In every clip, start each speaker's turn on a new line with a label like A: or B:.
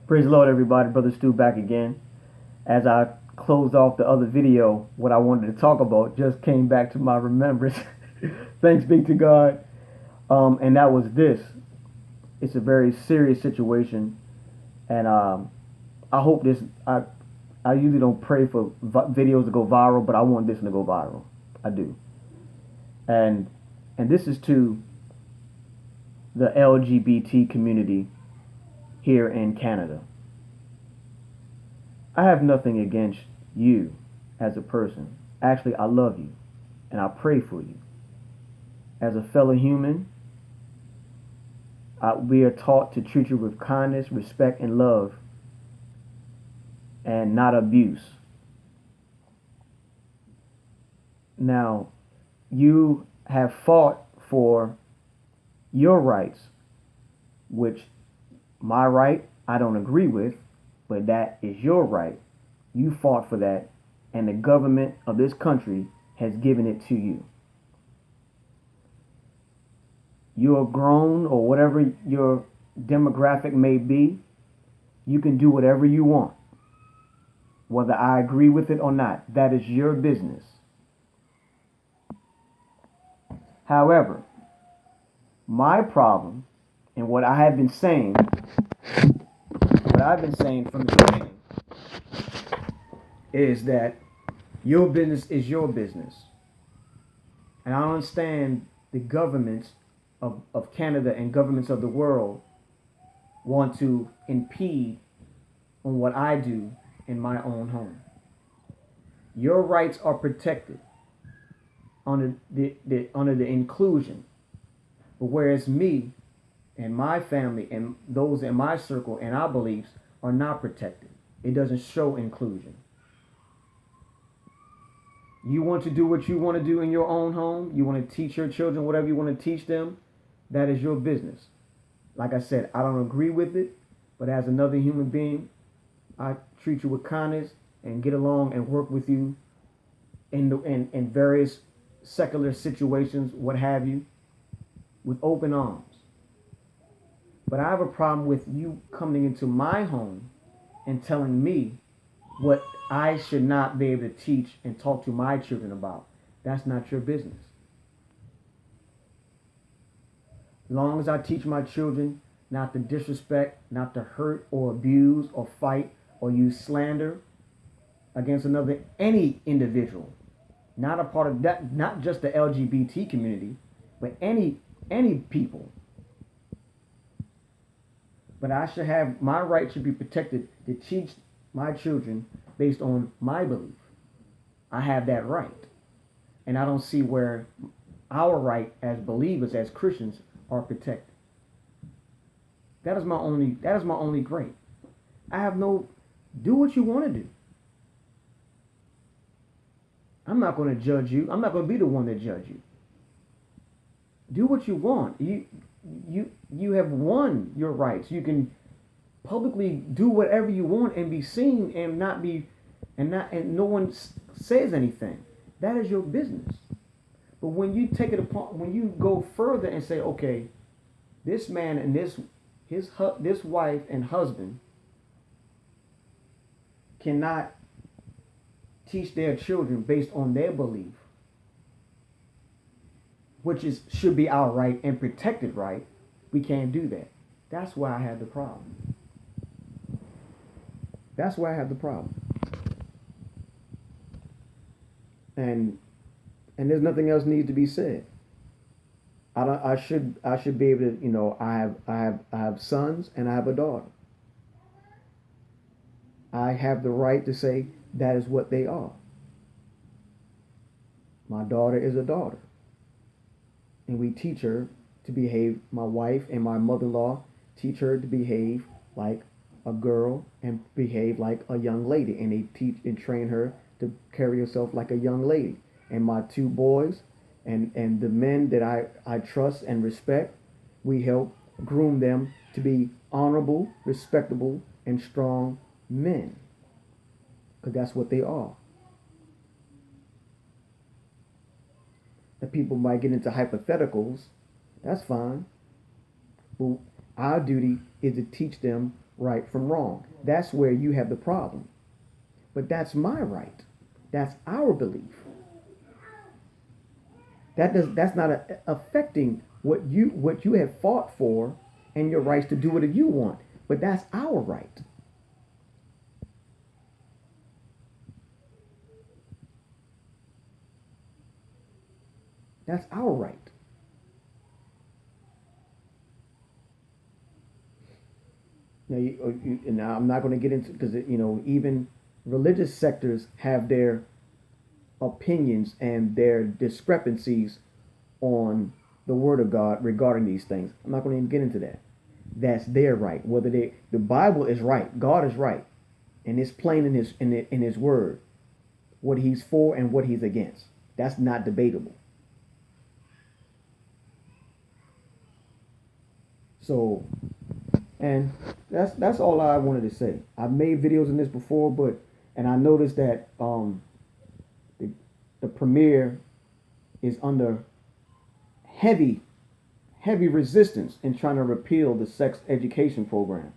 A: Praise the Lord, everybody. Brother Stu back again. As I closed off the other video, what I wanted to talk about just came back to my remembrance. Thanks be to God. And that was this. It's a very serious situation, and I hope this. I usually don't pray for videos to go viral, but I want this one to go viral. I do. And this is to the LGBT community here in Canada. I have nothing against you as a person. Actually, I love you and I pray for you. As a fellow human, we are taught to treat you with kindness, respect, and love, and not abuse. Now, you have fought for your rights, which my right I don't agree with, but that is your right. You fought for that, and the government of this country has given it to you. You're grown, or whatever your demographic may be, you can do whatever you want. Whether I agree with it or not, that is your business. However, my problem, and what I've been saying from the beginning, is that your business is your business. And I understand the governments of Canada and governments of the world want to impede on what I do in my own home. Your rights are protected under the inclusion. But whereas me and my family and those in my circle and our beliefs are not protected. It doesn't show inclusion. You want to do what you want to do in your own home. You want to teach your children whatever you want to teach them. That is your business. Like I said, I don't agree with it, but as another human being, I treat you with kindness and get along and work with you in various secular situations, what have you, with open arms. But I have a problem with you coming into my home and telling me what I should not be able to teach and talk to my children about. That's not your business. As long as I teach my children not to disrespect, not to hurt or abuse or fight or use slander against any individual, not a part of that, not just the LGBT community, but any people. But I should have, my right should be protected to teach my children based on my belief. I have that right. And I don't see where our right as believers, as Christians, are protected. That is my only gripe. I have do what you want to do. I'm not going to judge you. I'm not going to be the one that judge you. Do what you want. You have won your rights. You can publicly do whatever you want and be seen and and no one says anything. That is your business. But when you take it upon, when you go further and say, okay, this man and this wife and husband cannot teach their children based on their belief, which should be our right and protected right, we can't do that. That's why I have the problem. That's why I have the problem. And there's nothing else needs to be said. I should be able to, I have sons and I have a daughter. I have the right to say that is what they are. My daughter is a daughter. And we teach her to behave, my wife and my mother-in-law teach her to behave like a girl and behave like a young lady. And they teach and train her to carry herself like a young lady. And my two boys and the men that I trust and respect, we help groom them to be honorable, respectable, and strong men. Because that's what they are. That people might get into hypotheticals, that's fine. But our duty is to teach them right from wrong. That's where you have the problem. But that's my right. That's our belief. That's not affecting what you have fought for and your rights to do whatever you want. But that's our right. That's our right. Now I'm not going to get into, because even religious sectors have their opinions and their discrepancies on the word of God regarding these things. I'm not going to even get into that. That's their right. Whether the Bible is right, God is right, and it's plain in his word what he's for and what he's against. That's not debatable. So, and that's all I wanted to say. I've made videos on this before, and I noticed that the, the premiere is under heavy resistance in trying to repeal the sex education program.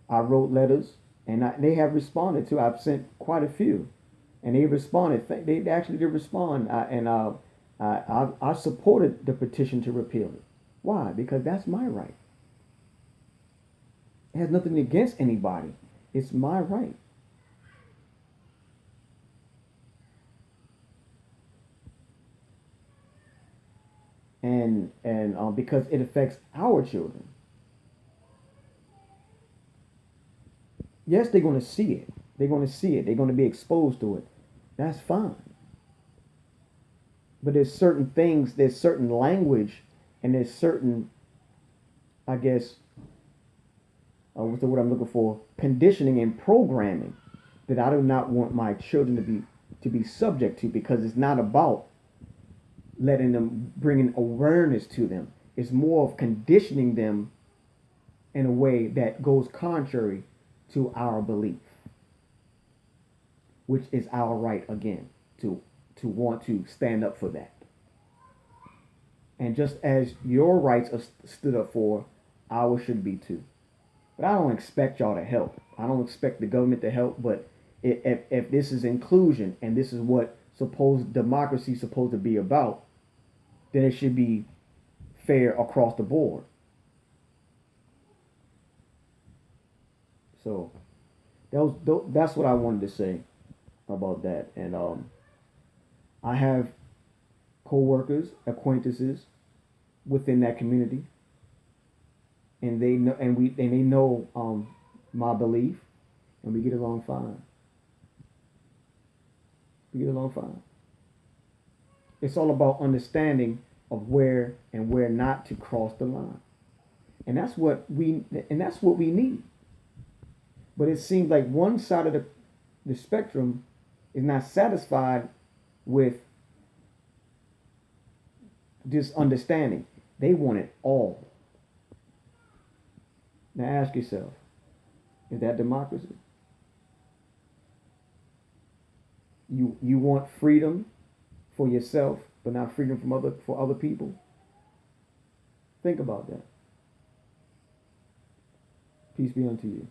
A: I wrote letters, and they have responded to. I've sent quite a few, and they responded. They actually did respond, I supported the petition to repeal it. Why? Because that's my right. It has nothing against anybody. It's my right. And because it affects our children. Yes, they're going to see it. They're going to see it. They're going to be exposed to it. That's fine. But there's certain things, there's certain language, and there's certain, I guess, what's the word I'm looking for? Conditioning and programming that I do not want my children to be subject to, because it's not about letting them, bringing awareness to them. It's more of conditioning them in a way that goes contrary to our belief, which is our right again to want to stand up for that. And just as your rights are stood up for, ours should be too. But I don't expect y'all to help. I don't expect the government to help. But if this is inclusion and this is what supposed democracy is supposed to be about, then it should be fair across the board. So that's what I wanted to say about that. And I have co-workers, acquaintances within that community, and they know, and they know my belief, and we get along fine. We get along fine. It's all about understanding of where and where not to cross the line, and that's what we need. But it seems like one side of the spectrum is not satisfied with this understanding. They want it all. Now ask yourself, is that democracy? You want freedom for yourself, but not freedom for other people? Think about that. Peace be unto you.